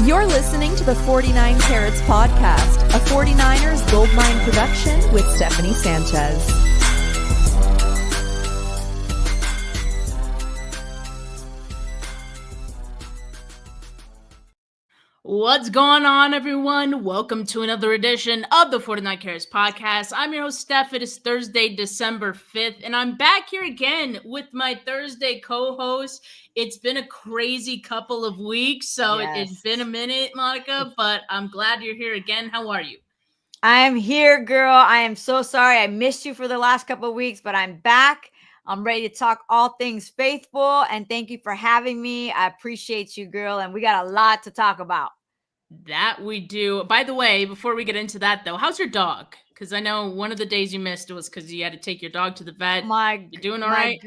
You're listening to the 49 Carats podcast, a 49ers Goldmine production with Stephanie Sanchez. What's going on, everyone? Welcome to another edition of the 49 Carats podcast. I'm your host, Steph. It is Thursday, December 5th, and I'm back here again with my Thursday co-host. It's been a crazy couple of weeks, so Yes. It's been a minute, Monica, but I'm glad you're here again. How are you? I'm here, girl. I am so sorry. I missed you for the last couple of weeks, but I'm back. I'm ready to talk all things faithful, and thank you for having me. I appreciate you, girl, and we got a lot to talk about. That we do. By the way, before we get into that, though, how's your dog? Because I know one of the days you missed was because you had to take your dog to the vet. You doing all right?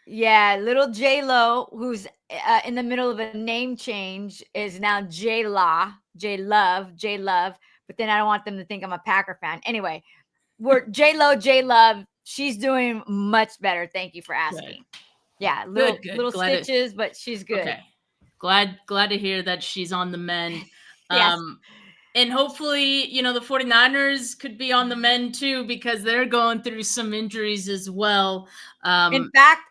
Yeah, little J-Lo, who's in the middle of a name change, is now J-Love. But then I don't want them to think I'm a Packer fan. Anyway, we're J-Love. She's doing much better. Thank you for asking. Good. Yeah, Good. little stitches, but she's good. Okay. Glad to hear that she's on the mend. Yes. And hopefully, the 49ers could be on the mend too, because they're going through some injuries as well. In fact,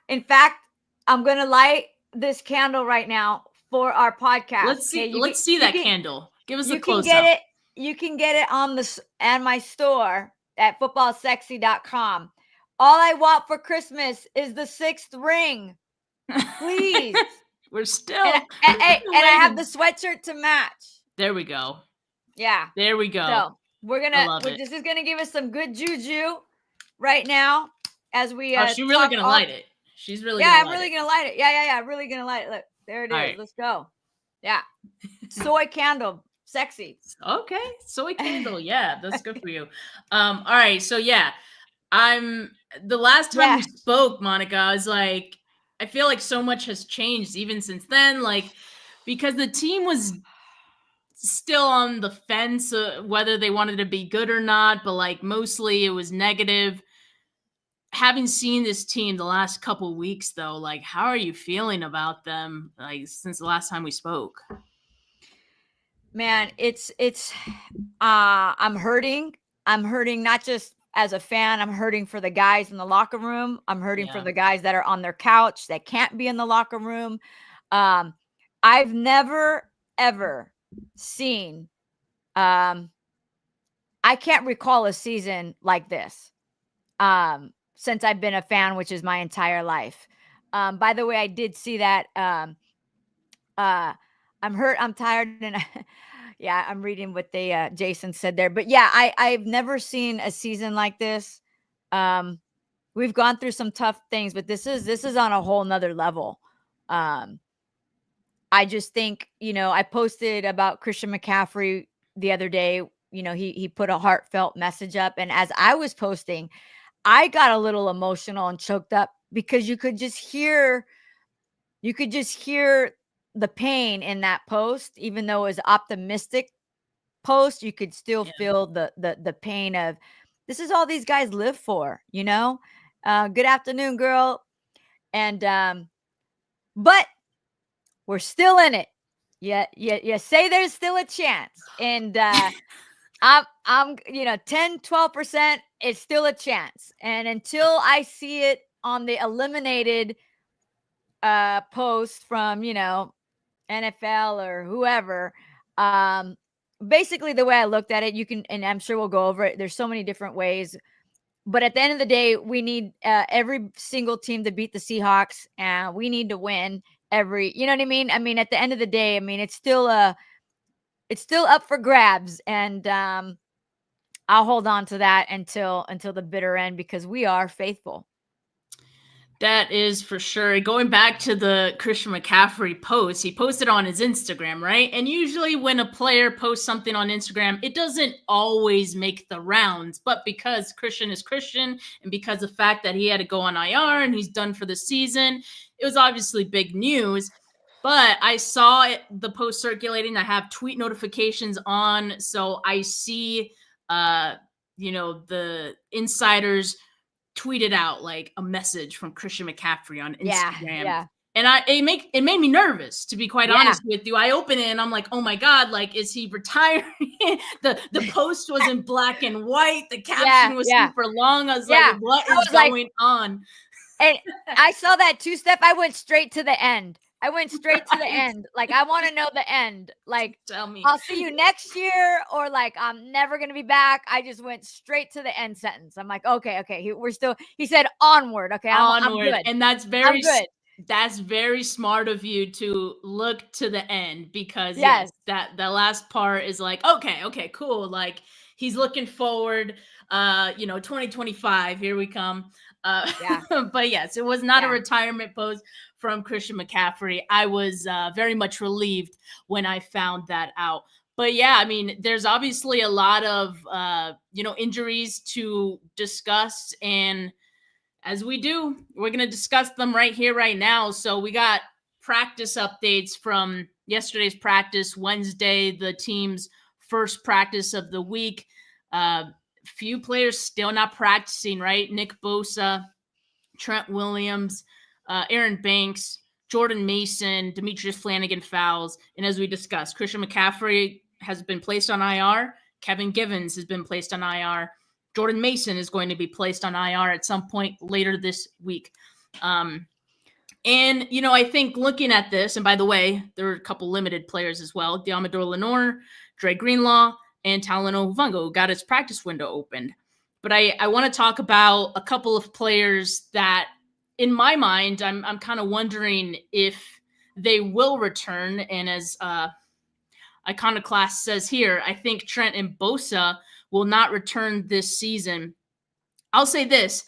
I'm going to light this candle right now for our podcast. Let's see that candle. Give us a close up. You can get it on my store at footballsexy.com. All I want for Christmas is the 6th ring. Please. We're still and I have the sweatshirt to match. There we go. Yeah. There we go. So this is gonna give us some good juju right now as we she's really gonna light it. She's really I'm really gonna light it. Yeah. Really gonna light it. Look, there it is. Right. Let's go. Yeah. Soy candle. Sexy. Okay. Soy candle. Yeah, that's good for you. All right. So yeah. The last time we spoke, Monica, I was like, I feel like so much has changed even since then. Like, because the team was still on the fence whether they wanted to be good or not, but like mostly it was negative. Having seen this team the last couple weeks, though, like, how are you feeling about them, like, since the last time we spoke? Man, it's I'm hurting not just as a fan. I'm hurting for the guys in the locker room. I'm hurting for the guys that are on their couch that can't be in the locker room. I've never ever seen I can't recall a season like this since I've been a fan, which is my entire life. By the way, I did see that I'm hurt, I'm tired, and yeah, I'm reading what they Jason said there. But yeah, I've never seen a season like this. We've gone through some tough things, but this is on a whole nother level. I just think, I posted about Christian McCaffrey the other day. He put a heartfelt message up. And as I was posting, I got a little emotional and choked up because you could just hear the pain in that post. Even though it was optimistic post, you could still feel the pain of, this is all these guys live for, good afternoon, girl. And, but we're still in it. Yeah. You say there's still a chance. And I'm 10-12%, it's still a chance. And until I see it on the eliminated post from, NFL or whoever, basically the way I looked at it, you can, and I'm sure we'll go over it. There's so many different ways. But at the end of the day, we need every single team to beat the Seahawks, and we need to win you know what I mean? I mean, at the end of the day, it's still up for grabs, and I'll hold on to that until the bitter end, because we are faithful. That is for sure. Going back to the Christian McCaffrey post, he posted on his Instagram, right? And usually when a player posts something on Instagram, it doesn't always make the rounds. But because Christian is Christian, and because of the fact that he had to go on IR and he's done for the season, it was obviously big news. But I saw the post circulating. I have tweet notifications on, so I see, the insiders tweeted out like a message from Christian McCaffrey on Instagram. And it made me nervous, to be quite honest with you. I open it and I'm like, oh my God, like, is he retiring? the post was in black and white. The caption was super long. I was like, what is going on? And I saw that too, Steph. I went straight to the end. Like, I want to know the end. Like, tell me, I'll see you next year, or like, I'm never going to be back. I just went straight to the end sentence. I'm like, okay. He said onward. Okay. I'm good. And that's very good. That's very smart of you to look to the end, because yes, that last part is like, okay, cool. Like, he's looking forward, 2025, here we come. But yes, it was not a retirement post from Christian McCaffrey. I was very much relieved when I found that out. But yeah, I mean, there's obviously a lot of, injuries to discuss. And as we do, we're going to discuss them right here, right now. So we got practice updates from yesterday's practice, Wednesday, the team's first practice of the week. Few players still not practicing, right? Nick Bosa, Trent Williams, Aaron Banks, Jordan Mason, Demetrius Flanagan fouls. And as we discussed, Christian McCaffrey has been placed on IR. Kevin Givens has been placed on IR. Jordan Mason is going to be placed on IR at some point later this week. And, I think looking at this, and by the way, there are a couple limited players as well. Diamador Lenore, Dre Greenlaw, and Talanoa Hufanga got his practice window opened. But I want to talk about a couple of players that, in my mind, I'm kind of wondering if they will return. And as Iconoclast says here, I think Trent and Bosa will not return this season. I'll say this.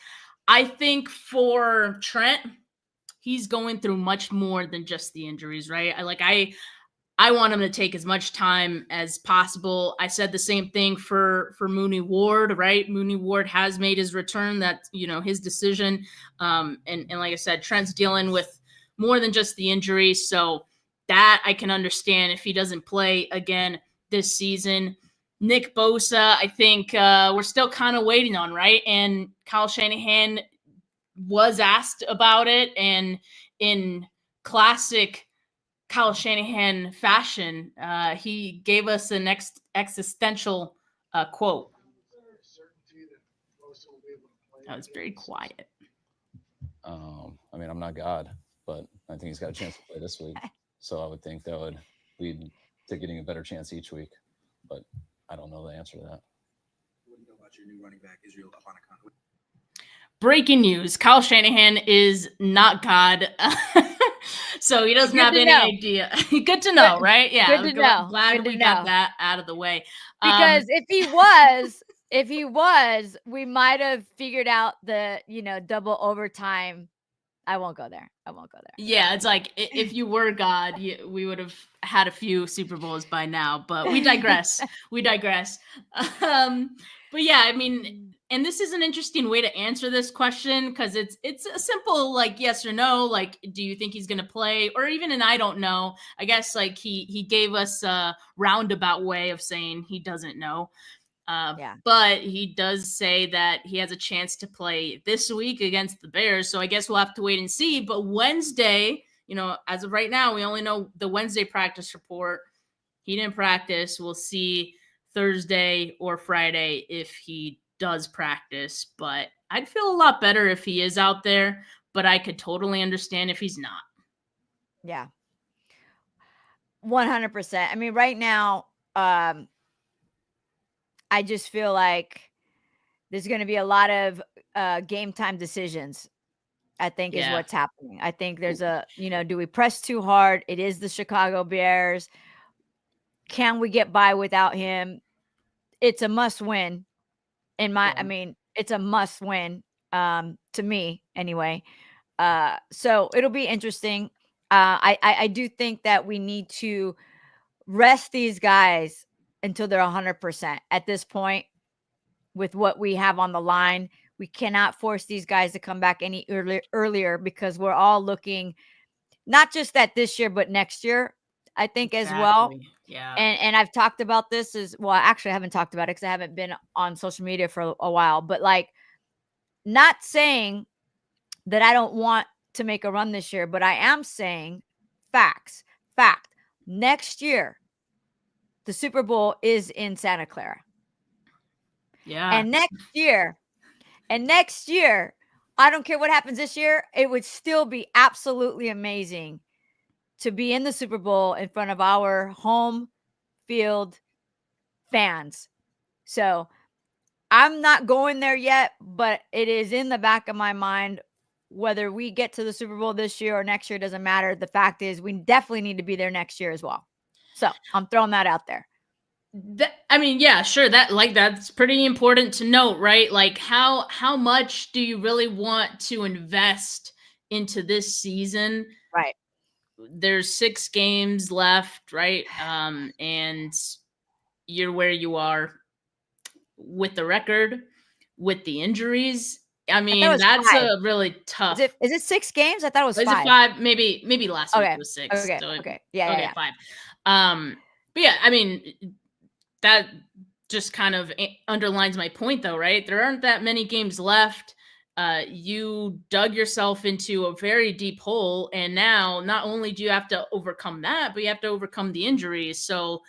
I think for Trent, he's going through much more than just the injuries, right? I want him to take as much time as possible. I said the same thing for Mooney Ward, right? Mooney Ward has made his return. That's, his decision. And like I said, Trent's dealing with more than just the injury. So that I can understand if he doesn't play again this season. Nick Bosa, I think we're still kind of waiting on, right? And Kyle Shanahan was asked about it. And in classic Kyle Shanahan fashion, he gave us an existential quote. That was very quiet. I mean, I'm not God, but I think he's got a chance to play this week. So I would think that would lead to getting a better chance each week. But I don't know the answer to that. What do you know about your new running back, Israel Abanikon? Breaking news. Kyle Shanahan is not God. So he doesn't have any idea. Good to know, right? Yeah. Good to know. Glad we got that out of the way. Because if he was, we might have figured out the, double overtime. I won't go there. Yeah, it's like if you were God, we would have had a few Super Bowls by now, but we digress. But yeah, I mean, and this is an interesting way to answer this question, because it's a simple, like, yes or no, like, do you think he's going to play, or even an I don't know. I guess, like, he gave us a roundabout way of saying he doesn't know. But he does say that he has a chance to play this week against the Bears. So I guess we'll have to wait and see. But Wednesday, as of right now, we only know the Wednesday practice report. He didn't practice. We'll see Thursday or Friday if he does practice. But I'd feel a lot better if he is out there. But I could totally understand if he's not. Yeah. 100%. I mean, right now, I just feel like there's going to be a lot of game time decisions, I think, is what's happening. I think there's do we press too hard? It is the Chicago Bears. Can we get by without him? It's a must win. It's a must win to me anyway. So it'll be interesting. I do think that we need to rest these guys until they're 100% at this point. With what we have on the line, we cannot force these guys to come back any earlier, because we're all looking not just at this year, but next year, I think, as well. Yeah. And I've talked about this actually I haven't talked about it because I haven't been on social media for a while, but like, not saying that I don't want to make a run this year, but I am saying fact, next year, the Super Bowl is in Santa Clara. Yeah. And next year, I don't care what happens this year, it would still be absolutely amazing to be in the Super Bowl in front of our home field fans. So I'm not going there yet, but it is in the back of my mind. Whether we get to the Super Bowl this year or next year doesn't matter. The fact is we definitely need to be there next year as well. So I'm throwing that out there. I mean, yeah, sure. That's pretty important to note, right? Like how much do you really want to invest into this season? Right. There's 6 games left, right? And you're where you are with the record, with the injuries. I mean, that's 5. a really tough. Is it 6 games? I thought it was 5. Is it 5? Maybe last week it was 6. Okay. So Okay. Yeah. 5. But yeah, I mean, that just kind of underlines my point, though, right? There aren't that many games left. You dug yourself into a very deep hole, and now not only do you have to overcome that, but you have to overcome the injuries. So,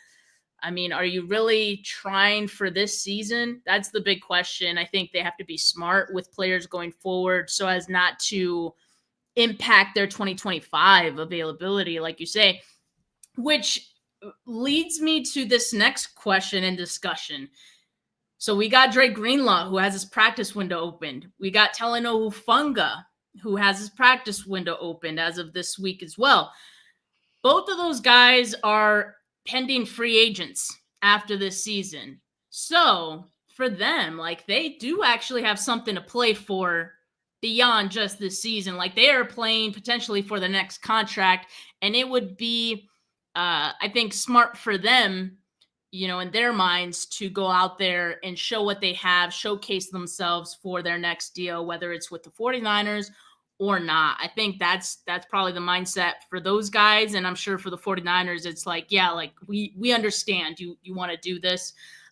I mean, are you really trying for this season? That's the big question. I think they have to be smart with players going forward so as not to impact their 2025 availability, like you say, which leads me to this next question and discussion. So we got Dre Greenlaw, who has his practice window opened. We got Talanoa Hufanga, who has his practice window opened as of this week as well. Both of those guys are pending free agents after this season. So for them, like they do actually have something to play for beyond just this season. Like they are playing potentially for the next contract, and it would be I think smart for them, in their minds to go out there and show what they have, showcase themselves for their next deal, whether it's with the 49ers or not. I think that's probably the mindset for those guys. And I'm sure for the 49ers, it's like, yeah, like we understand you want to do this.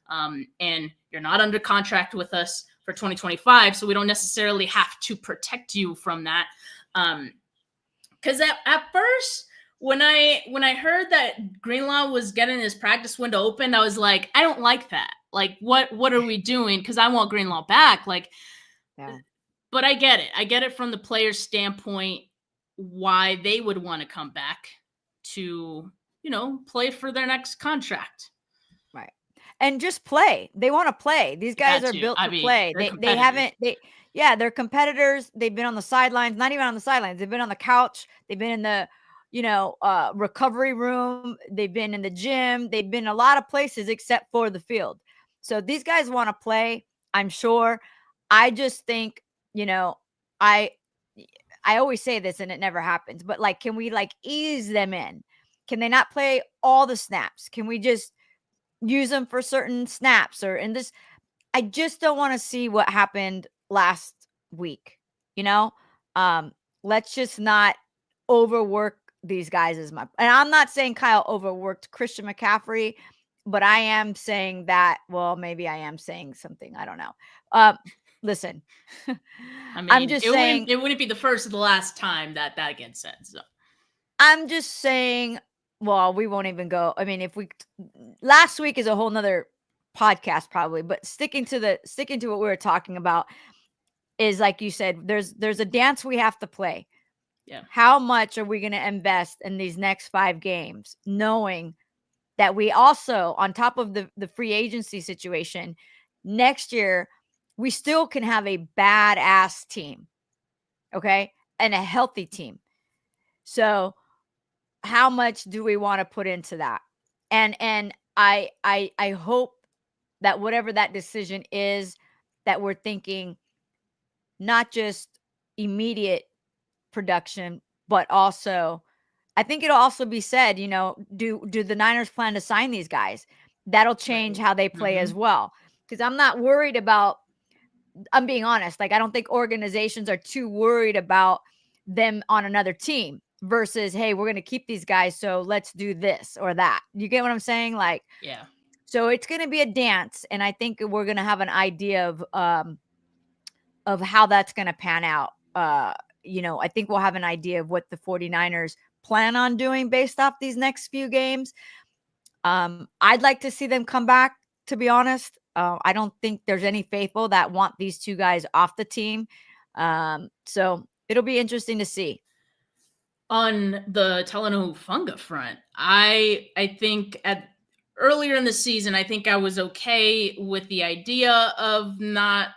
And you're not under contract with us for 2025. So we don't necessarily have to protect you from that. Because at first, when I heard that Greenlaw was getting his practice window open, I was like, I don't like that. Like, what are we doing? Because I want Greenlaw back. Like, yeah. But I get it. I get it from the player's standpoint, why they would want to come back to, play for their next contract. Right. And just play. They want to play. These guys are built to play. They're competitors. They've been on the sidelines, not even on the sidelines. They've been on the couch. They've been in the recovery room. They've been in the gym. They've been a lot of places except for the field. So these guys want to play, I'm sure. I just think, I always say this and it never happens, but like, can we like ease them in? Can they not play all the snaps? Can we just use them for certain snaps I just don't want to see what happened last week. Let's just not overwork these guys as much. And I'm not saying Kyle overworked Christian McCaffrey, but I am saying that, well, maybe I am saying something. I don't know. Listen, I mean, I'm just saying it wouldn't be the first or the last time that gets said. So I'm just saying, well, we won't even go. I mean, last week is a whole nother podcast probably, but sticking to what we were talking about is, like you said, there's a dance we have to play. Yeah. How much are we going to invest in these next 5 games, knowing that we also, on top of the free agency situation, next year, we still can have a badass team, okay, and a healthy team. So how much do we want to put into that? And I hope that whatever that decision is, that we're thinking not just immediate production, but also, I think it'll also be said, do the Niners plan to sign these guys? That'll change how they play as well. Because I'm not worried about, I'm being honest, like I don't think organizations are too worried about them on another team versus, hey, we're going to keep these guys, so let's do this or that. You get what I'm saying? Like, yeah. So it's going to be a dance, and I think we're going to have an idea of how that's going to pan out. I think we'll have an idea of what the 49ers plan on doing based off these next few games. I'd like to see them come back, to be honest. I don't think there's any faithful that want these two guys off the team. So it'll be interesting to see. On the Talanoa Hufanga front, I think earlier in the season, I think I was okay with the idea of not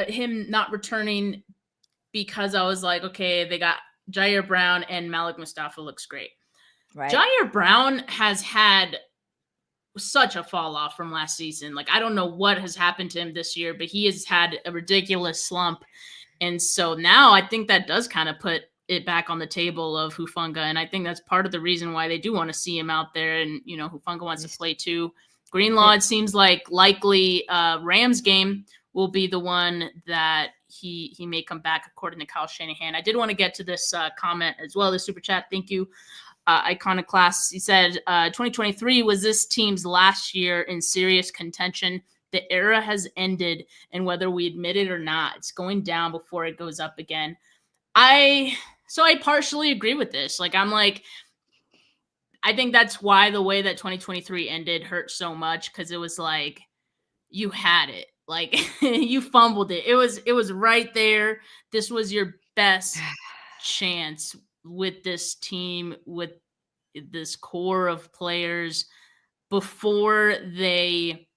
him not returning, because I was like, okay, they got Jair Brown and Malik Mustafa looks great. Right. Jair Brown has had such a fall off from last season. Like, I don't know what has happened to him this year, but he has had a ridiculous slump. And so now I think that does kind of put it back on the table of Hufanga. And I think that's part of the reason why they do want to see him out there. And, Hufanga wants to play too. Greenlaw, it seems like likely Rams game will be the one that he may come back, according to Kyle Shanahan. I did want to get to this comment as well, the super chat. Thank you. Iconoclast. He said, 2023 was this team's last year in serious contention. The era has ended, and whether we admit it or not, it's going down before it goes up again. I partially agree with this. Like, I think that's why the way that 2023 ended hurt so much, because it was like you had it. Like, you fumbled it. It was right there. This was your best chance with this team, with this core of players, before they,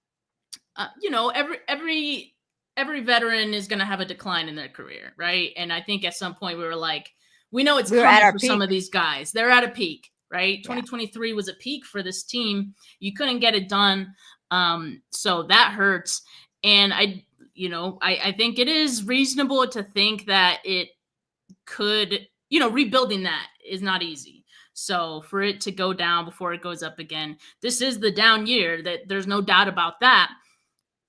every veteran is going to have a decline in their career, right? And I think at some point we were like, we know it's coming for some of these guys. They're at a peak, right? Yeah. 2023 was a peak for this team. You couldn't get it done. So that hurts. And I think it is reasonable to think that it could, rebuilding that is not easy. So for it to go down before it goes up again, this is the down year. That there's no doubt about that.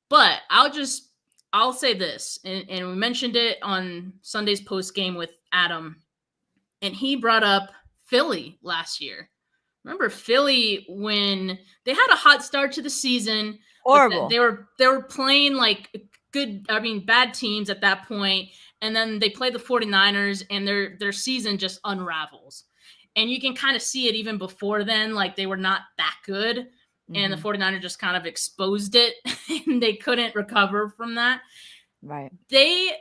But I'll say this, and we mentioned it on Sunday's post game with Adam, and he brought up Philly last year. Remember Philly when they had a hot start to the season? Horrible. They were playing like bad teams at that point, and then they play the 49ers, and their season just unravels. And you can kind of see it even before then, like they were not that good. Mm-hmm. And the 49ers just kind of exposed it, and they couldn't recover from that. Right. They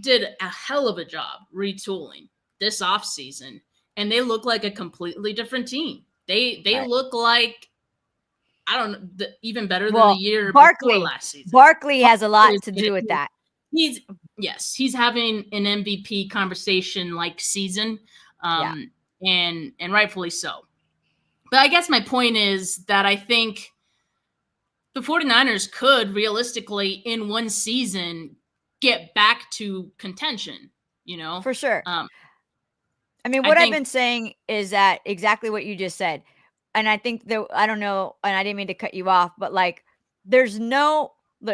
did a hell of a job retooling this offseason, and they look like a completely different team. They look like, I don't know, even better than the year before last season. Barkley has a lot to do with that. He's having an MVP conversation like season, and rightfully so. But I guess my point is that I think the 49ers could realistically in one season get back to contention, For sure. I've been saying is that exactly what you just said. And I think that, I don't know, and I didn't mean to cut you off, but like, look,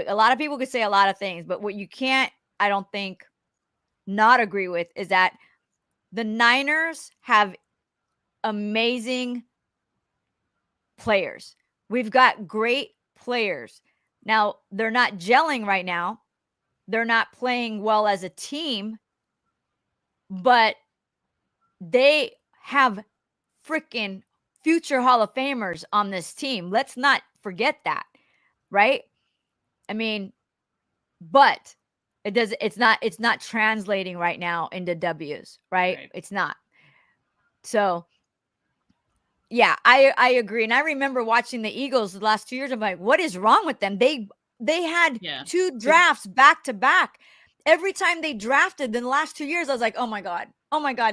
a lot of people could say a lot of things, but what you can't, I don't think, not agree with is that the Niners have amazing players. We've got great players. Now, they're not gelling right now. They're not playing well as a team, but they have freaking future Hall of Famers on this team. Let's not forget that, right? But it's not translating right now into W's, right? It's not. So yeah, I agree. And I remember watching the Eagles the last 2 years. I'm like, what is wrong with them? They had 2 drafts back to back. Every time they drafted in the last 2 years, I was like, oh my God,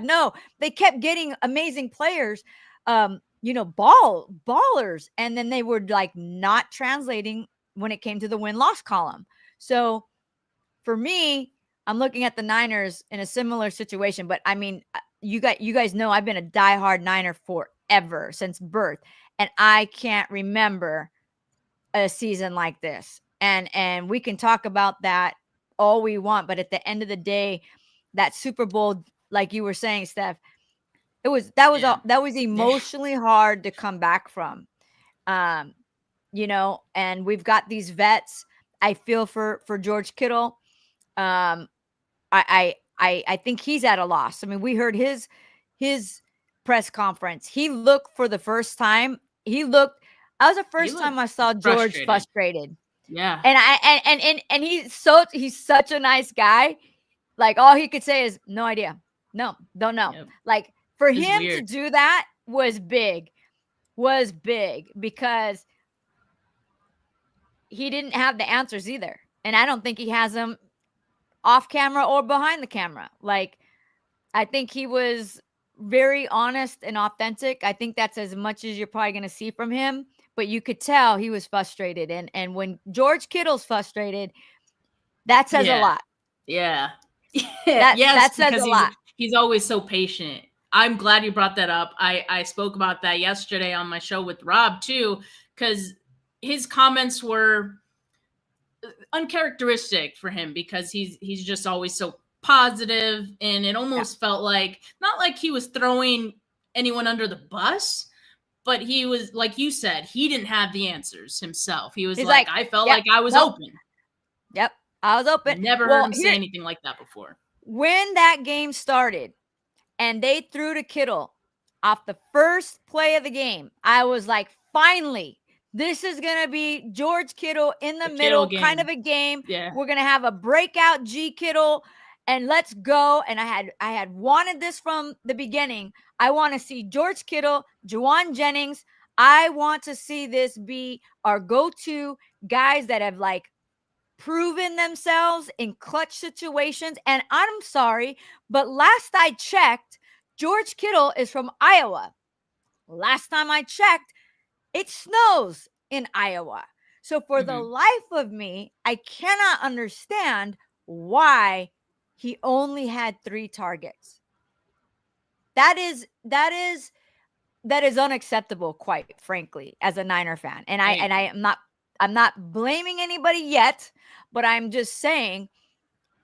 no. They kept getting amazing players, ballers. And then they were like not translating when it came to the win-loss column. So for me, I'm looking at the Niners in a similar situation. But you guys know I've been a diehard Niner forever, since birth. And I can't remember a season like this. And we can talk about that all we want. But at the end of the day, that Super Bowl, like you were saying, Steph, that was emotionally hard to come back from. And we've got these vets. I feel for George Kittle. I I think he's at a loss. I mean, we heard his press conference. He looked for the first time. That was the first time I saw George frustrated. Yeah. And he's such a nice guy. Like, all he could say is no idea. No, don't know. Yep. Like, for him to do that was big because he didn't have the answers either. And I don't think he has them off camera or behind the camera. Like, I think he was very honest and authentic. I think that's as much as you're probably going to see from him, but you could tell he was frustrated. And when George Kittle's frustrated, that says a lot. Yeah. That says a lot. He's always so patient. I'm glad you brought that up. I spoke about that yesterday on my show with Rob too, because his comments were uncharacteristic for him, because he's just always so positive, and it almost felt like, not like he was throwing anyone under the bus, but he was, like you said, he didn't have the answers himself. He was like, I felt like I was open. Yep, I was open. Never heard him say anything like that before. When that game started and they threw to Kittle off the first play of the game, I was like, finally, this is going to be George Kittle in the middle kind of a game. Yeah. We're going to have a breakout G Kittle, and let's go. And I had wanted this from the beginning. I want to see George Kittle, Juwan Jennings. I want to see this be our go-to guys that have, like, proven themselves in clutch situations. And I'm sorry, but last I checked, George Kittle is from Iowa. Last time I checked, it snows in Iowa. So for the life of me, I cannot understand why he only had 3 targets. That is unacceptable, quite frankly, as a Niner fan. And I'm not blaming anybody yet, but I'm just saying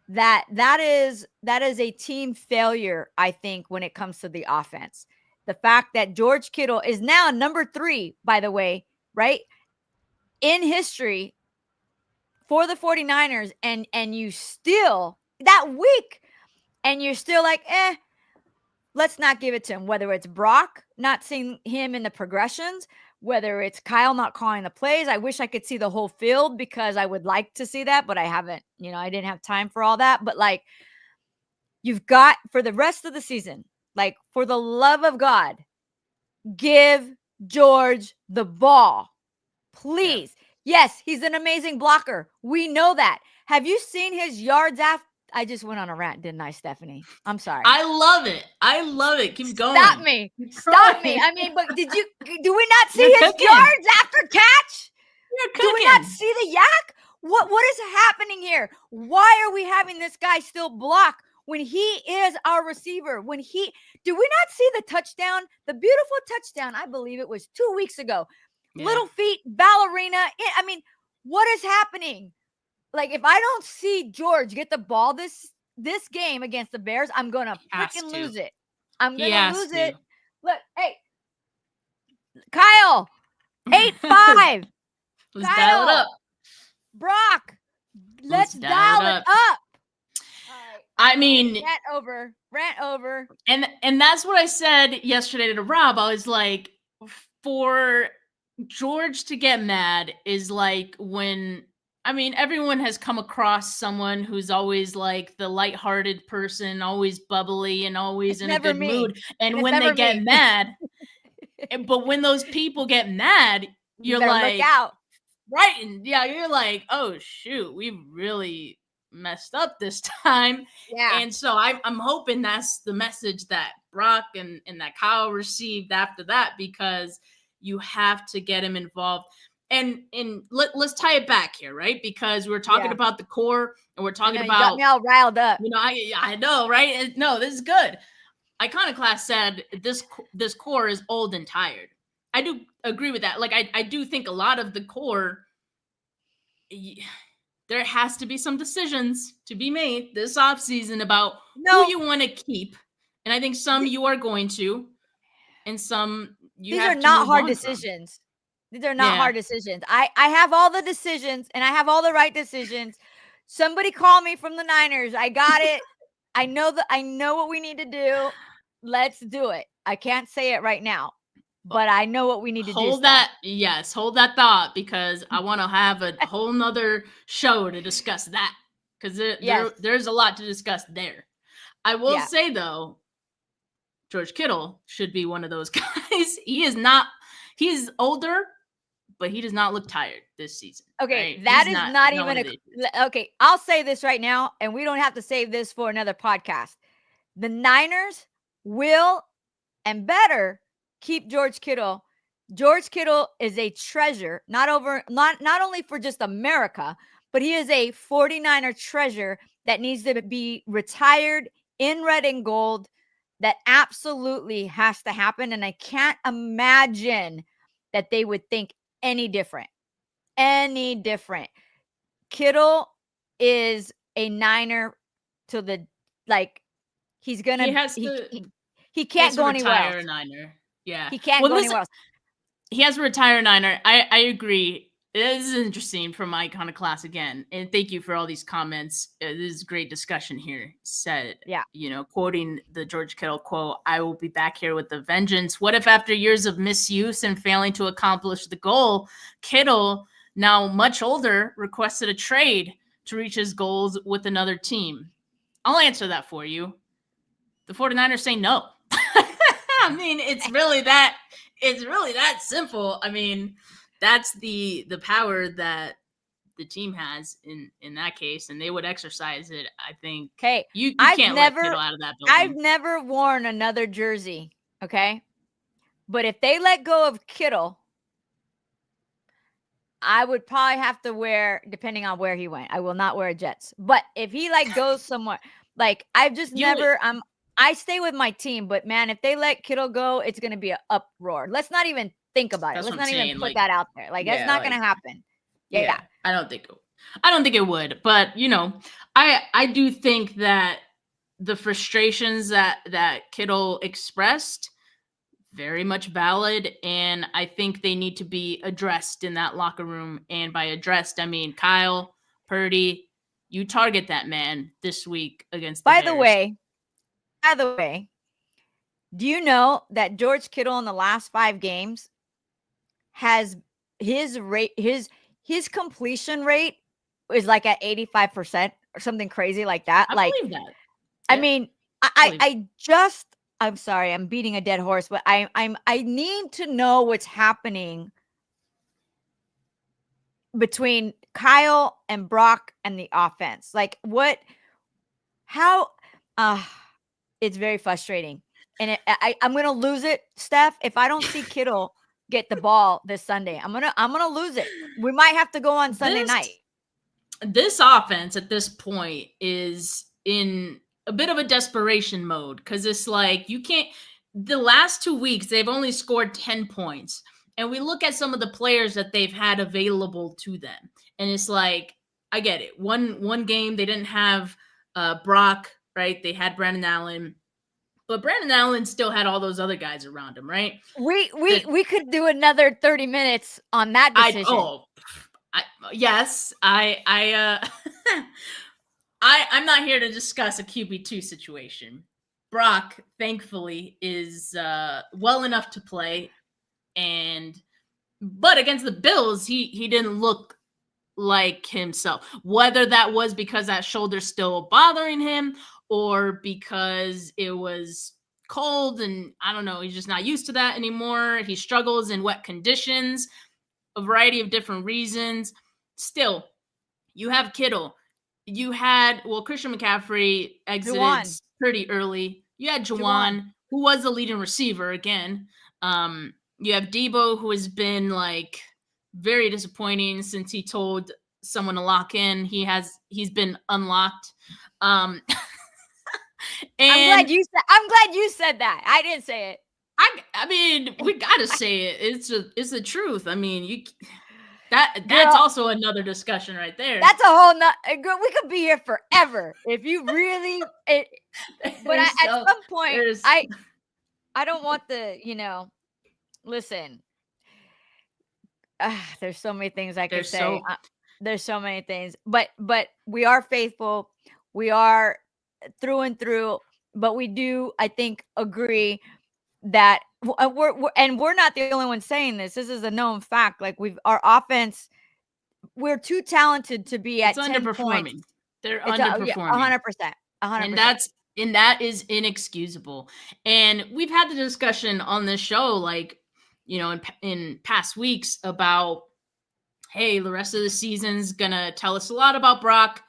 that is a team failure, I think, when it comes to the offense. The fact that George Kittle is now number 3, by the way, right, in history for the 49ers, and you still, that week, and you're still like, let's not give it to him. Whether it's Brock not seeing him in the progressions, whether it's Kyle not calling the plays. I wish I could see the whole field, because I would like to see that, but I haven't. I didn't have time for all that. But, like, you've got, for the rest of the season, like, for the love of God, give George the ball, please. Yeah. Yes, he's an amazing blocker. We know that. Have you seen his yards after? I just went on a rant, didn't I, Stephanie? I'm sorry. I love it. Keep going. Stop me. I mean, but do we not see his yards after catch? Do we not see the yak? What is happening here? Why are we having this guy still block when he is our receiver? Do we not see the touchdown, the beautiful touchdown? I believe it was 2 weeks ago. Yeah. Little feet, ballerina. I mean, what is happening? Like, if I don't see George get the ball this game against the Bears, I'm going to freaking lose it. I'm going to lose it. Look, hey, Kyle, 8-5. Let's dial it up. Brock, let's dial it up. I mean, rant over. And that's what I said yesterday to Rob. I was like, for George to get mad is like when, I mean, everyone has come across someone who's always like the lighthearted person, always bubbly and always in a good mood. And when they get mad, but when those people get mad, you're like, look out. Right. And yeah, you're like, oh, shoot, we really messed up this time. Yeah. And so I'm hoping that's the message that Brock and that Kyle received after that, because you have to get him involved. And let's tie it back here, right? Because we're talking about the core, and we're talking about, you got me all riled up. I know, right? No, this is good. Iconoclast said this core is old and tired. I do agree with that. Like, I do think a lot of the core, there has to be some decisions to be made this offseason about who you want to keep. And I think some you are going to, and some you have to. These are not hard decisions. These are not hard decisions. I have all the decisions, and I have all the right decisions. Somebody call me from the Niners. I got it. I know what we need to do. Let's do it. I can't say it right now, but I know what we need to do. Hold that thought, because I want to have a whole nother show to discuss that, because there's a lot to discuss there. I will say though, George Kittle should be one of those guys. He's older, but he does not look tired this season. Okay, right? that is not even okay. I'll say this right now, and we don't have to save this for another podcast. The Niners will and better keep George Kittle. George Kittle is a treasure, not only for just America, but he is a 49er treasure that needs to be retired in red and gold. That absolutely has to happen. And I can't imagine that they would think any different. Kittle is a Niner to the, like, he's going to, he can't go anywhere else. A Niner. Yeah. He can't go anywhere else. He has to retire a Niner. I agree. This is interesting from my Iconoclast again. And thank you for all these comments. This is great discussion here. Said, quoting the George Kittle quote, "I will be back here with a vengeance." What if after years of misuse and failing to accomplish the goal, Kittle, now much older, requested a trade to reach his goals with another team? I'll answer that for you. The 49ers say no. I mean, it's really that simple. I mean, that's the power that the team has in that case, and they would exercise it. I think. Okay, you can't let Kittle out of that building. I've never worn another jersey. Okay, but if they let go of Kittle, I would probably have to wear, depending on where he went. I will not wear a Jets, but if he goes somewhere, I've just I stay with my team, but man, if they let Kittle go, it's going to be an uproar. Let's not even think about it. Let's not even put that out there. That's not going to happen. Yeah. I don't think it would, but I do think that the frustrations that Kittle expressed, very much valid, and I think they need to be addressed in that locker room. And by addressed, I mean Kyle, Purdy, you target that man this week against the Bears. By the way, do you know that George Kittle in the last 5 games has his completion rate is at 85% or something crazy like that? I believe that. I mean, I'm sorry, I'm beating a dead horse, but I need to know what's happening between Kyle and Brock and the offense. It's very frustrating. And I'm going to lose it, Steph. If I don't see Kittle get the ball this Sunday, I'm going to lose it. We might have to go on Sunday night. This offense at this point is in a bit of a desperation mode, because it's you can't. The last 2 weeks, they've only scored 10 points. And we look at some of the players that they've had available to them. And it's I get it. One game, they didn't have Brock, right? They had Brandon Allen. But Brandon Allen still had all those other guys around him, right? We could do another 30 minutes on that decision. Yes. I'm not here to discuss a QB2 situation. Brock, thankfully, is well enough to play, but against the Bills, he didn't look like himself. Whether that was because that shoulder's still bothering him, or because it was cold and I don't know, he's just not used to that anymore. He struggles in wet conditions, a variety of different reasons. Still, you have Kittle. You had, Christian McCaffrey exited pretty early. You had Juwan, who was the leading receiver again. You have Debo, who has been very disappointing since he told someone to lock in. He's been unlocked. And I'm glad you said that. I didn't say it. I mean, we gotta say it. It's the truth. I mean, that's also another discussion right there. That's a whole girl, we could be here forever if you really. But at some point, I don't want the Listen, there's so many things I could say. There's so many things, but we are faithful. We are through and through. But we do, I think, agree that we're not the only ones saying this. This is a known fact. Like our offense, we're too talented to be at 10 points. They're underperforming. 100%. 100%. And that is inexcusable. And we've had the discussion on this show, like, you know, in past weeks about, hey, the rest of the season's gonna tell us a lot about Brock.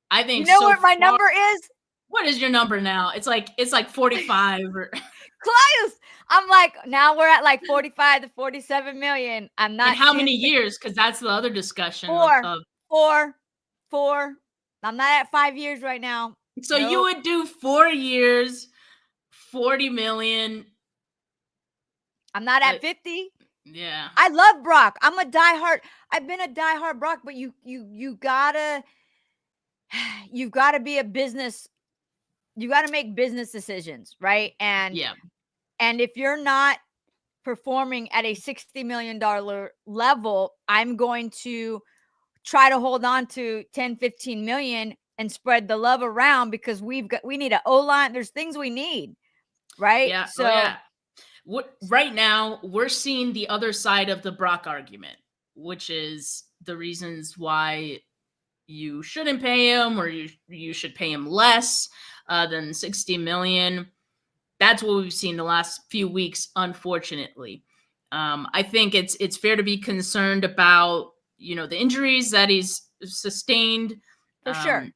I think what my number is? What is your number now? It's like 45 or close. I'm like, now we're at like 45 to 47 million. I'm not. And how many years? Because that's the other discussion. Four. I'm not at 5 years right now. So you would do 4 years, 40 million. I'm not at 50. Yeah. I love Brock. I've been a diehard Brock, but you've gotta be a business. You gotta make business decisions, right? And if you're not performing at a $60 million level, I'm going to try to hold on to 10, 15 million and spread the love around, because we need an O-line. There's things we need, right? Yeah. So right now we're seeing the other side of the Brock argument, which is the reasons why you shouldn't pay him, or you should pay him less than 60 million. That's what we've seen the last few weeks, unfortunately. I think it's fair to be concerned about, you know, the injuries that he's sustained. For sure.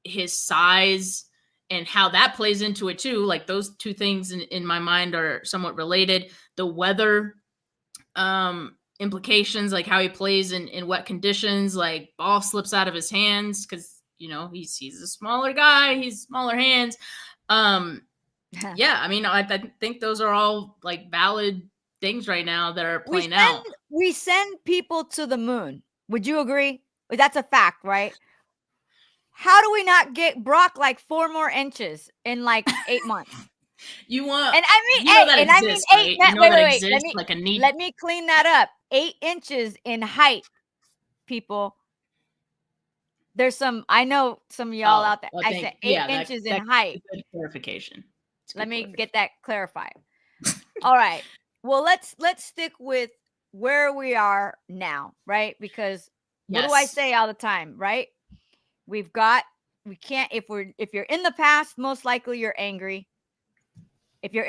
His size and how that plays into it too. Like, those two things in my mind are somewhat related. The weather implications, like how he plays in wet conditions, like ball slips out of his hands because, you know, he's a smaller guy, he's smaller hands. Yeah, I mean, I think those are all like valid things right now that are playing out. We send people to the moon. Would you agree? That's a fact, right? How do we not get Brock like 4 more inches in like 8 months? You want, and I mean, you know that exists, right? You know that exists, like a need. Let me clean that up. 8 inches in height, people. There's I know some of y'all out there. I said 8 inches in height. Good clarification. Let me get that clarified. All right. Well, let's stick with where we are now, right? Because what do I say all the time, right? We can't, if you're in the past, most likely you're angry. If you're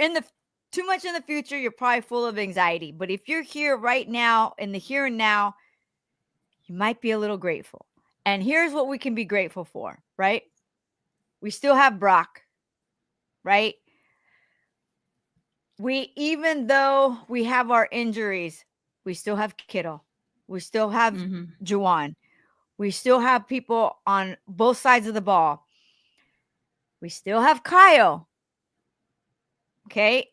too much in the future, you're probably full of anxiety. But if you're here right now, in the here and now, you might be a little grateful. And here's what we can be grateful for, right? We still have Brock, right? Even though we have our injuries, we still have Kittle. We still have Juwan. We still have people on both sides of the ball. We still have Kyle. Okay.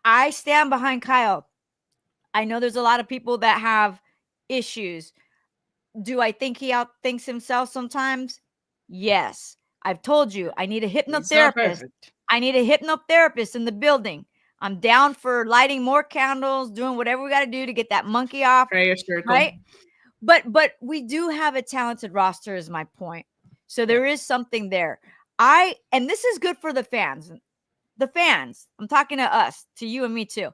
I stand behind Kyle. I know there's a lot of people that have issues. Do I think he outthinks himself sometimes? Yes. I've told you, I need a hypnotherapist. I need a hypnotherapist in the building. I'm down for lighting more candles, doing whatever we got to do to get that monkey off. Prayer circle. Right? But we do have a talented roster, is my point. So there is something there. And this is good for the fans. The fans, I'm talking to us, to you and me too.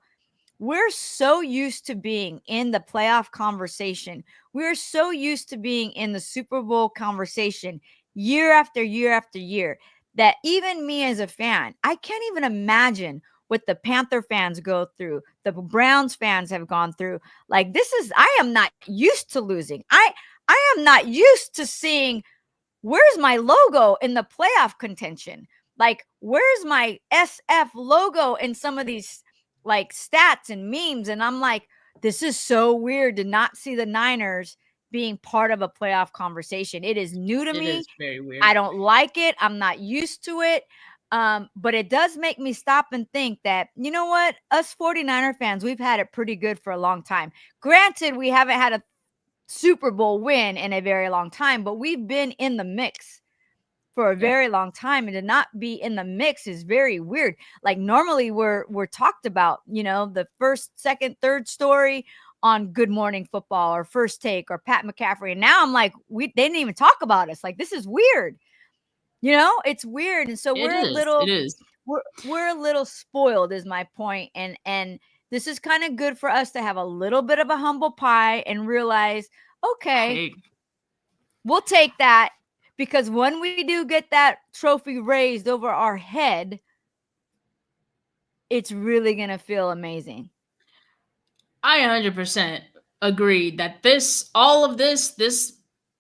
We're so used to being in the playoff conversation. We're so used to being in the Super Bowl conversation year after year after year that even me as a fan, I can't even imagine what the Panther fans go through, the Browns fans have gone through. Like, I am not used to losing. I am not used to seeing, where's my logo in the playoff contention? Like, where's my SF logo in some of these like stats and memes? And I'm like, this is so weird to not see the Niners being part of a playoff conversation. It is new to me. It is very weird. I don't like it. I'm not used to it. But it does make me stop and think that, you know what? Us 49er fans, we've had it pretty good for a long time. Granted, we haven't had a Super Bowl win in a very long time, but we've been in the mix for a very long time. And to not be in the mix is very weird. Like, normally we're talked about, you know, the first, second, third story on Good Morning Football or First Take or Pat McCaffrey. And now I'm like, they didn't even talk about us. Like, this is weird. You know, it's weird. And so It is. we're a little spoiled is my point. And this is kind of good for us to have a little bit of a humble pie and realize, okay, Hey, we'll take that, because when we do get that trophy raised over our head, it's really going to feel amazing. I 100% agree that all of this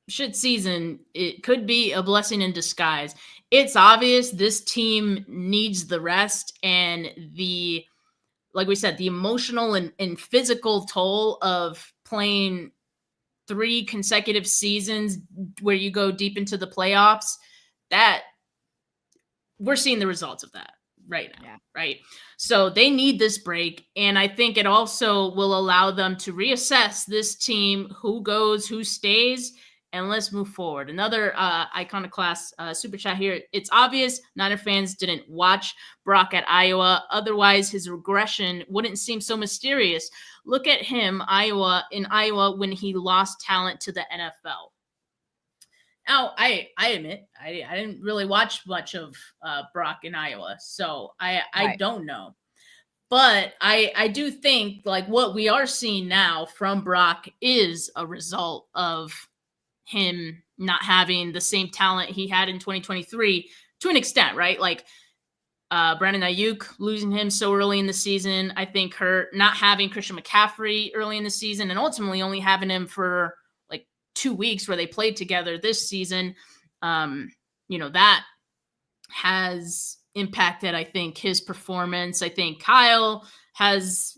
shit season, it could be a blessing in disguise. It's obvious this team needs the rest, and like we said, the emotional and physical toll of playing 3 consecutive seasons where you go deep into the playoffs, that we're seeing the results of that right now, right? So they need this break, and I think it also will allow them to reassess this team, who goes, who stays, and let's move forward. Another Iconoclast super chat here. It's obvious Niner fans didn't watch Brock at Iowa. Otherwise, his regression wouldn't seem so mysterious. Look at him, in Iowa when he lost talent to the NFL. Now, I admit I didn't really watch much of Brock in Iowa, so I don't know. But I do think like what we are seeing now from Brock is a result of him not having the same talent he had in 2023 to an extent, right? Like Brandon Ayuk, losing him so early in the season, I think hurt. Not having Christian McCaffrey early in the season, and ultimately only having him for 2 weeks where they played together this season, that has impacted, I think, his performance. I think Kyle has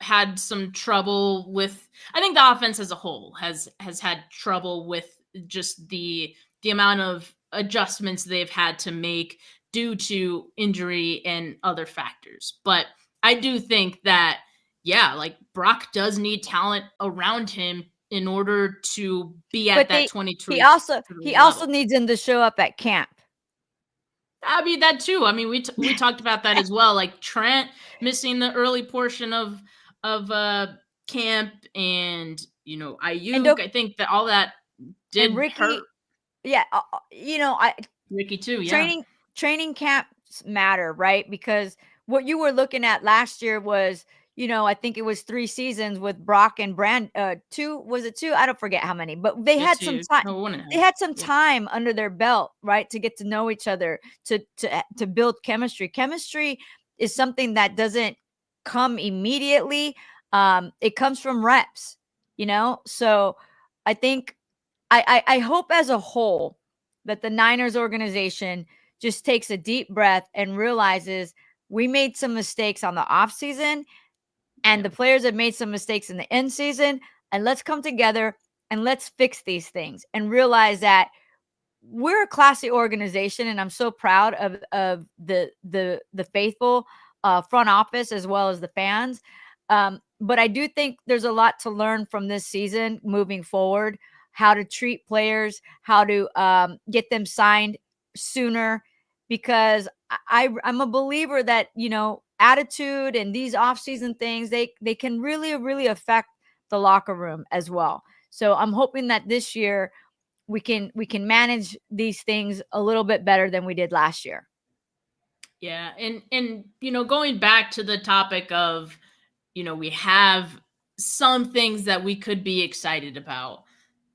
had some trouble with, I think the offense as a whole has had trouble with just the amount of adjustments they've had to make due to injury and other factors. But I do think that, Brock does need talent around him in order to be at that 22. He also needs him to show up at camp. I mean, that too. I mean, we talked about that as well. Like Trent missing the early portion of camp, and Ayuk. I think that all that did hurt. Yeah, Ricky too. Yeah, training camps matter, right? Because what you were looking at last year was, I think it was 3 seasons with Brock and Brand. 2, was it 2? I don't forget how many, but they had some time. They had some time under their belt, right, to get to know each other, to build chemistry. Chemistry is something that doesn't come immediately. It comes from reps, So I think I hope as a whole that the Niners organization just takes a deep breath and realizes we made some mistakes on the offseason. And the players have made some mistakes in the end season, and let's come together and let's fix these things and realize that we're a classy organization. And I'm so proud of the faithful front office as well as the fans. But I do think there's a lot to learn from this season moving forward, how to treat players, how to get them signed sooner, because I'm a believer that, attitude and these off-season things, they can really, really affect the locker room as well. So I'm hoping that this year we can manage these things a little bit better than we did last year. Yeah. And going back to the topic of, we have some things that we could be excited about.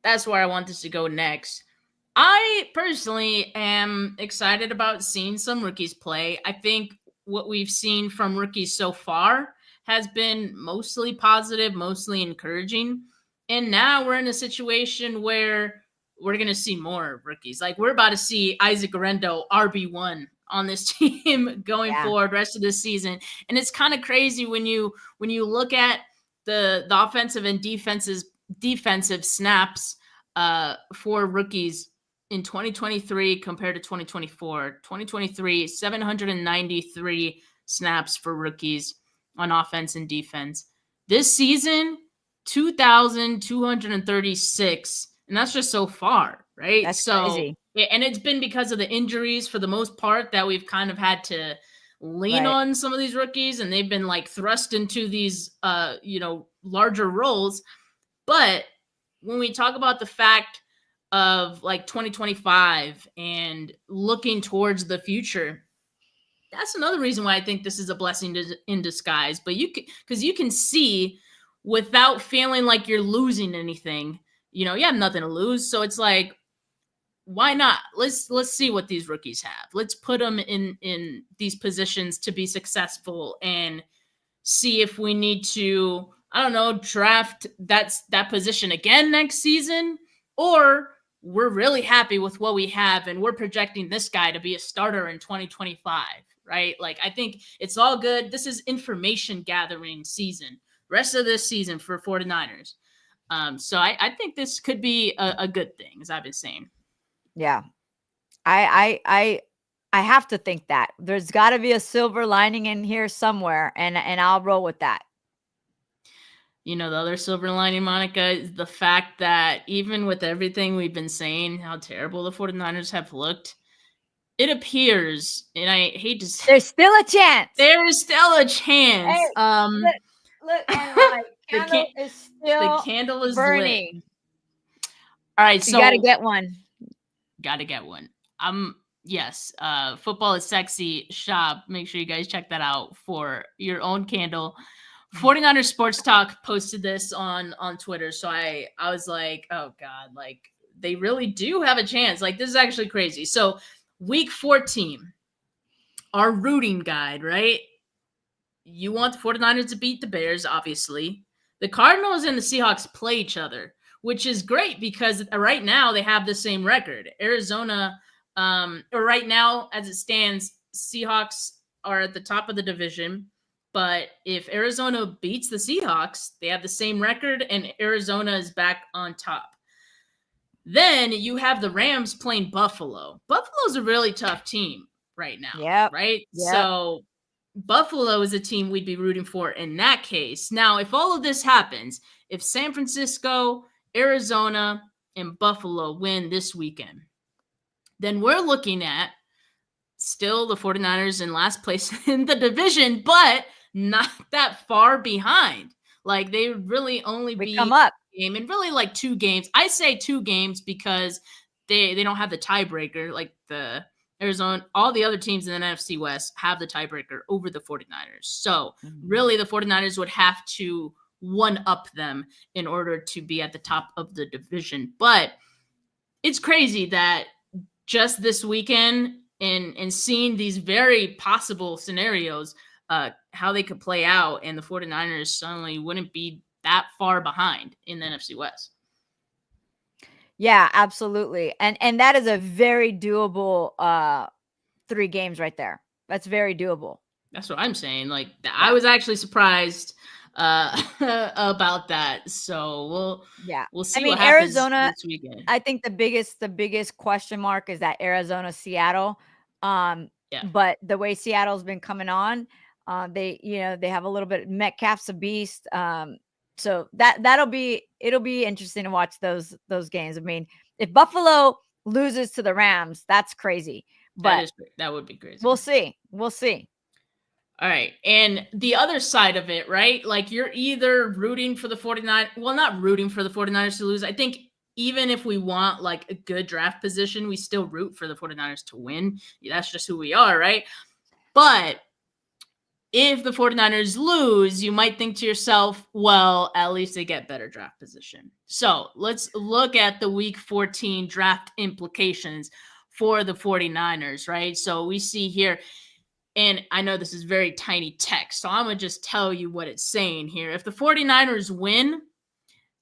That's where I want this to go next. I personally am excited about seeing some rookies play. I think what we've seen from rookies so far has been mostly positive, mostly encouraging. And now we're in a situation where we're going to see more rookies. Like we're about to see Isaac Guerrero RB1 on this team going forward rest of the season. And it's kind of crazy when you look at the offensive and defensive snaps for rookies in 2023 compared to 2024. 2023, 793 snaps for rookies on offense and defense. This season, 2,236, and that's just so far, right? That's crazy. And it's been because of the injuries for the most part that we've kind of had to lean on some of these rookies, and they've been like thrust into these larger roles. But when we talk about the fact of like 2025 and looking towards the future, that's another reason why I think this is a blessing in disguise. But because you can see without feeling like you're losing anything, you have nothing to lose. So it's like, why not? Let's see what these rookies have. Let's put them in these positions to be successful and see if we need to, I don't know, draft that position again next season, or we're really happy with what we have and we're projecting this guy to be a starter in 2025, right? Like, I think it's all good. This is information gathering season, rest of this season for 49ers. So I think this could be a good thing, as I've been saying. Yeah. I have to think that there's got to be a silver lining in here somewhere, and I'll roll with that. The other silver lining, Monica, is the fact that even with everything we've been saying, how terrible the 49ers have looked, it appears, and I hate to say, there's still a chance. There is still a chance. Hey, look, and my candle is still the candle is burning. Lit. All right, so you gotta get one. Gotta get one. Yes, Football is Sexy shop. Make sure you guys check that out for your own candle. 49ers Sports Talk posted this on Twitter. So I was like, oh God, like they really do have a chance. Like, this is actually crazy. So week 14, our rooting guide, right? You want the 49ers to beat the Bears, obviously. The Cardinals and the Seahawks play each other, which is great because right now they have the same record. Arizona, or right now as it stands, Seahawks are at the top of the division. But if Arizona beats the Seahawks, they have the same record and Arizona is back on top. Then you have the Rams playing Buffalo. Buffalo's a really tough team right now. Yeah. Right? Yep. So Buffalo is a team we'd be rooting for in that case. Now, if all of this happens, if San Francisco, Arizona, and Buffalo win this weekend, then we're looking at still the 49ers in last place in the division, but not that far behind. Like, they really only beat come up game and really like 2 games. I say 2 games because they don't have the tiebreaker. Like the Arizona, all the other teams in the NFC West have the tiebreaker over the 49ers. So really the 49ers would have to one up them in order to be at the top of the division. But it's crazy that just this weekend and seeing these very possible scenarios, how they could play out, and the 49ers suddenly wouldn't be that far behind in the NFC West. Yeah, absolutely. And that is a very doable 3 games right there. That's very doable. That's what I'm saying. Like, I was actually surprised about that. So we'll see. I mean, what happens Arizona this weekend. I think the biggest question mark is that Arizona Seattle. But the way Seattle's been coming on, they have a little bit. Metcalf's a beast. So it'll be interesting to watch those games. I mean, if Buffalo loses to the Rams, that's crazy. But that would be crazy. We'll see. All right. And the other side of it, right? Like, you're either rooting for the 49ers. Well, not rooting for the 49ers to lose. I think even if we want like a good draft position, we still root for the 49ers to win. That's just who we are, right? But if the 49ers lose, you might think to yourself, well, at least they get better draft position. So let's look at the week 14 draft implications for the 49ers, right? So we see here, and I know this is very tiny text, so I'm going to just tell you what it's saying here. If the 49ers win,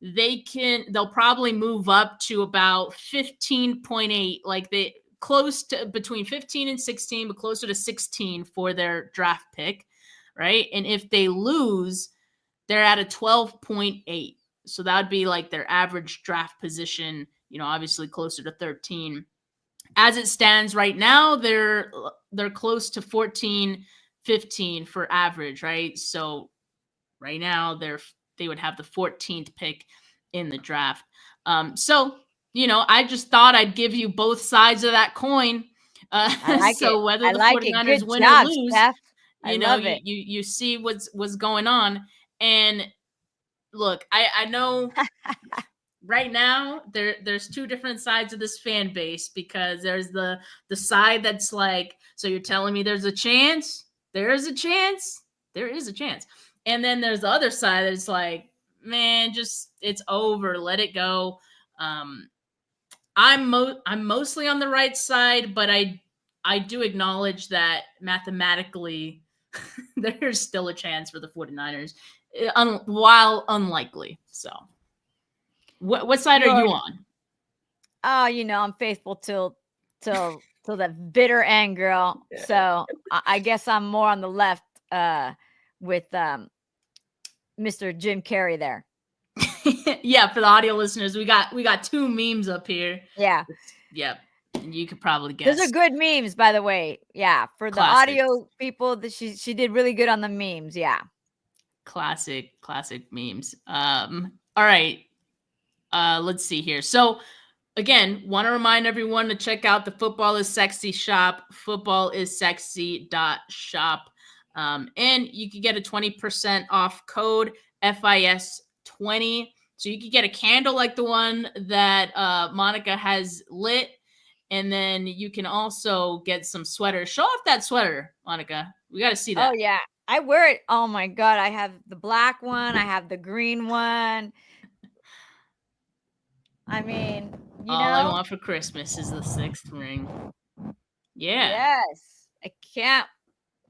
they'll probably move up to about 15.8, like they close to between 15 and 16, but closer to 16 for their draft pick, right? And if they lose, they're at a 12.8. So that would be like their average draft position, obviously closer to 13. As it stands right now, they're close to 14, 15 for average, right? So right now they would have the 14th pick in the draft. So I just thought I'd give you both sides of that coin. So whether the 49ers win or lose, Steph. You see what's going on. And look, I know right now there's two different sides of this fan base, because there's the side that's like, so you're telling me there's a chance? There is a chance? There is a chance. And then there's the other side that's like, man, just it's over. Let it go. I'm mostly on the right side, but I do acknowledge that mathematically there's still a chance for the 49ers, while unlikely. So what side are you on? Oh, I'm faithful till the bitter end, girl. So I guess I'm more on the left with Mr. Jim Carrey there. Yeah, for the audio listeners, we got two memes up here. Yeah. Yep. And you could probably guess. Those are good memes, by the way. Yeah, for the audio people, she did really good on the memes. Yeah. Classic memes. All right. Let's see here. So again, want to remind everyone to check out the Football is Sexy shop, footballisexy.shop. And you can get a 20% off code FIS20. So you can get a candle like the one that Monica has lit. And then you can also get some sweaters. Show off that sweater, Monica. We got to see that. Oh, yeah. I wear it. Oh, my God. I have the black one. I have the green one. I mean, all I want for Christmas is the 6th ring. Yeah. Yes. I can't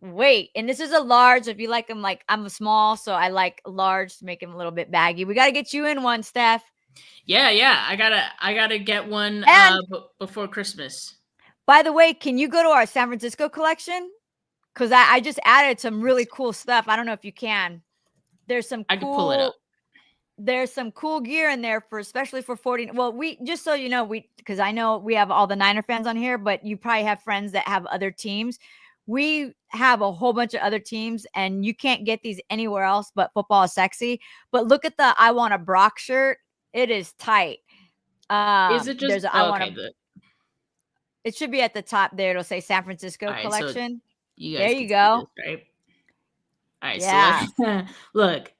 wait. And this is a large. If you like them, like I'm a small, so I like large to make them a little bit baggy. We got to get you in one, Steph. Yeah. I gotta get one before Christmas. By the way, can you go to our San Francisco collection? Because I just added some really cool stuff. I don't know if you can. There's some I can pull it up. There's some cool gear in there especially for 40. Well, we just so you know, because I know we have all the Niner fans on here, but you probably have friends that have other teams. We have a whole bunch of other teams, and you can't get these anywhere else but Football is Sexy. But look at the I Want a Brock shirt. It is tight. Is it just it should be at the top there. It'll say San Francisco collection. So you guys there you go. This, right? All right. Yeah. So look,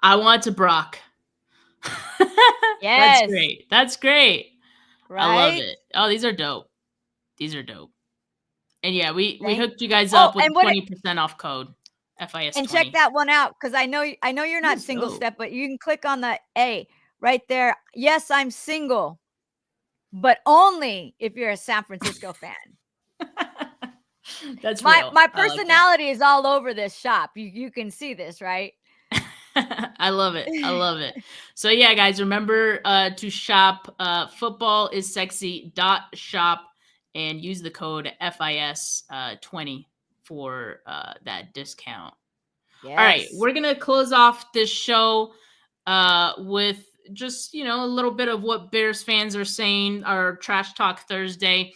I want to Brock. Yes. That's great. Right? I love it. Oh, these are dope. And yeah, we hooked you guys up with 20% off code FIS20. And check that one out, because I know you're not single, Steph, but you can click on the A right there. Yes, I'm single, but only if you're a San Francisco fan. That's my personality is all over this shop. You can see this, right? I love it. So yeah, guys, remember to shop footballisexy.shop and use the code FIS20 for that discount. Yes. All right, we're gonna close off this show with just a little bit of what Bears fans are saying, our Trash Talk Thursday.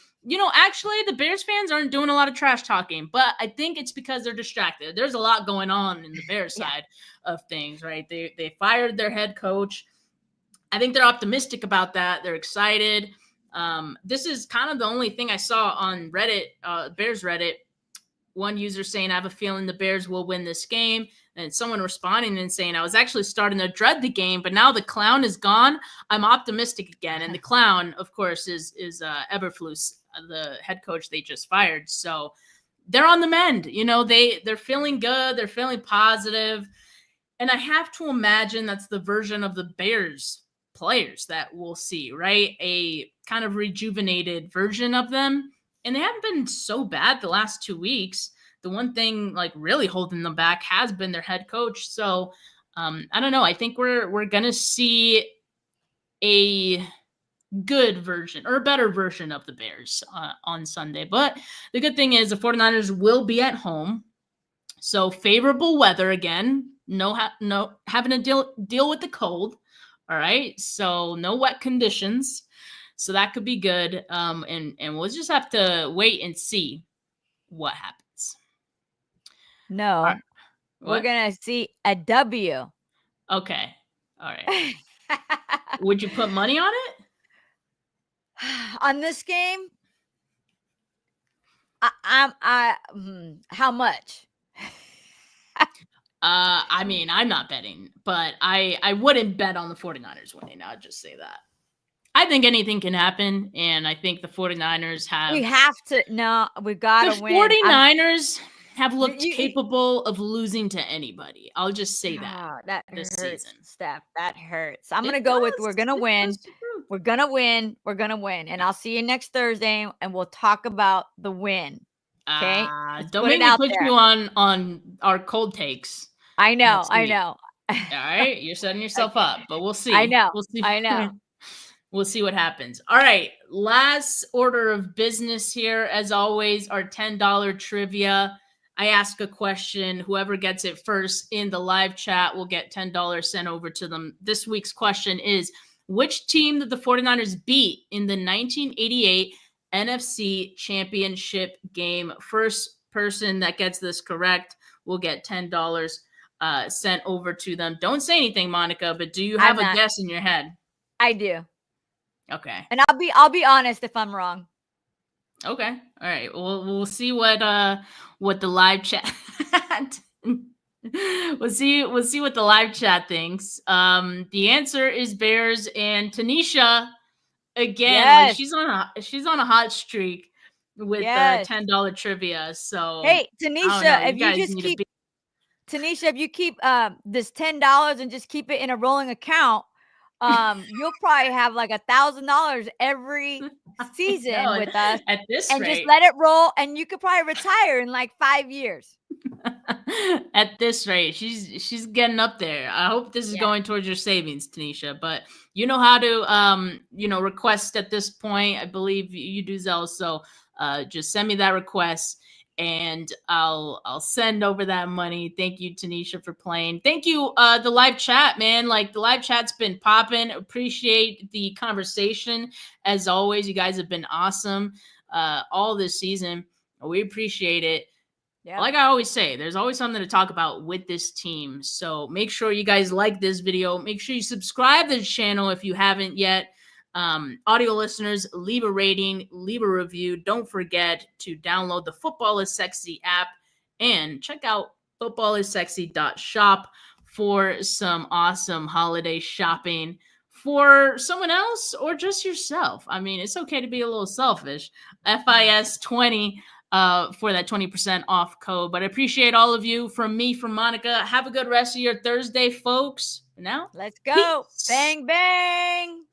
Actually, the Bears fans aren't doing a lot of trash talking, but I think it's because they're distracted. There's a lot going on in the Bears side of things, right? They fired their head coach. I think they're optimistic about that. They're excited. This is kind of the only thing I saw on Reddit, Bears Reddit. One user saying, I have a feeling the Bears will win this game. And someone responding and saying, I was actually starting to dread the game, but now the clown is gone. I'm optimistic again. And the clown, of course, is Eberflus, the head coach they just fired. So they're on the mend. They're feeling good. They're feeling positive. And I have to imagine that's the version of the Bears players that we'll see, right? A kind of rejuvenated version of them. And they haven't been so bad the last 2 weeks. The one thing really holding them back has been their head coach. So I don't know. I think we're going to see a good version or a better version of the Bears on Sunday. But the good thing is the 49ers will be at home. So favorable weather again. No having to deal with the cold. All right. So no wet conditions. So that could be good. And we'll just have to wait and see what happens. No, right. We're going to see a W. Okay. All right. Would you put money on it? On this game? How much? I mean, I'm not betting, but I wouldn't bet on the 49ers winning. I'll just say that. I think anything can happen, and I think the 49ers have... We have to. No, we got to win. The 49ers have looked capable of losing to anybody. I'll just say that. That this hurts, season. Steph. That hurts. I'm going to go with we're going to win. We're going to win. We're going to win. And I'll see you next Thursday, and we'll talk about the win. Okay? Don't make me put you on our cold takes. I know. All right? You're setting yourself up, but we'll see. I know. We'll see. I know. We'll see what happens. All right. Last order of business here, as always, our $10 trivia. I ask a question. Whoever gets it first in the live chat will get $10 sent over to them. This week's question is, which team did the 49ers beat in the 1988 NFC Championship game? First person that gets this correct will get $10 sent over to them. Don't say anything, Monica, but do you have a guess in your head? I do. Okay. And I'll be honest if I'm wrong. Okay. All right. We'll see what the live chat we'll see what the live chat thinks. The answer is Bears, and Tanisha again, like she's on a hot streak with $10 trivia. So hey, Tanisha, if you keep this $10 and just keep it in a rolling account, you'll probably have like $1,000 every season with us at this and rate. Just let it roll, and you could probably retire in like 5 years. At this rate, she's getting up there. I hope this is going towards your savings, Tanisha, but you know how to request at this point. I believe you do, Zell, so just send me that request and I'll send over that money. Thank you, Tanisha, for playing. Thank you, the live chat, man. Like, the live chat's been popping. Appreciate the conversation. As always, you guys have been awesome all this season. We appreciate it. Yeah. Like I always say, there's always something to talk about with this team. So make sure you guys like this video. Make sure you subscribe to the channel if you haven't yet. Audio listeners, leave a rating, leave a review. Don't forget to download the Football is Sexy app and check out footballisexy.shop for some awesome holiday shopping for someone else or just yourself. I mean, it's okay to be a little selfish. FIS20 for that 20% off code. But I appreciate all of you. From me, from Monica. Have a good rest of your Thursday, folks. Now, let's go. Peace. Bang, bang.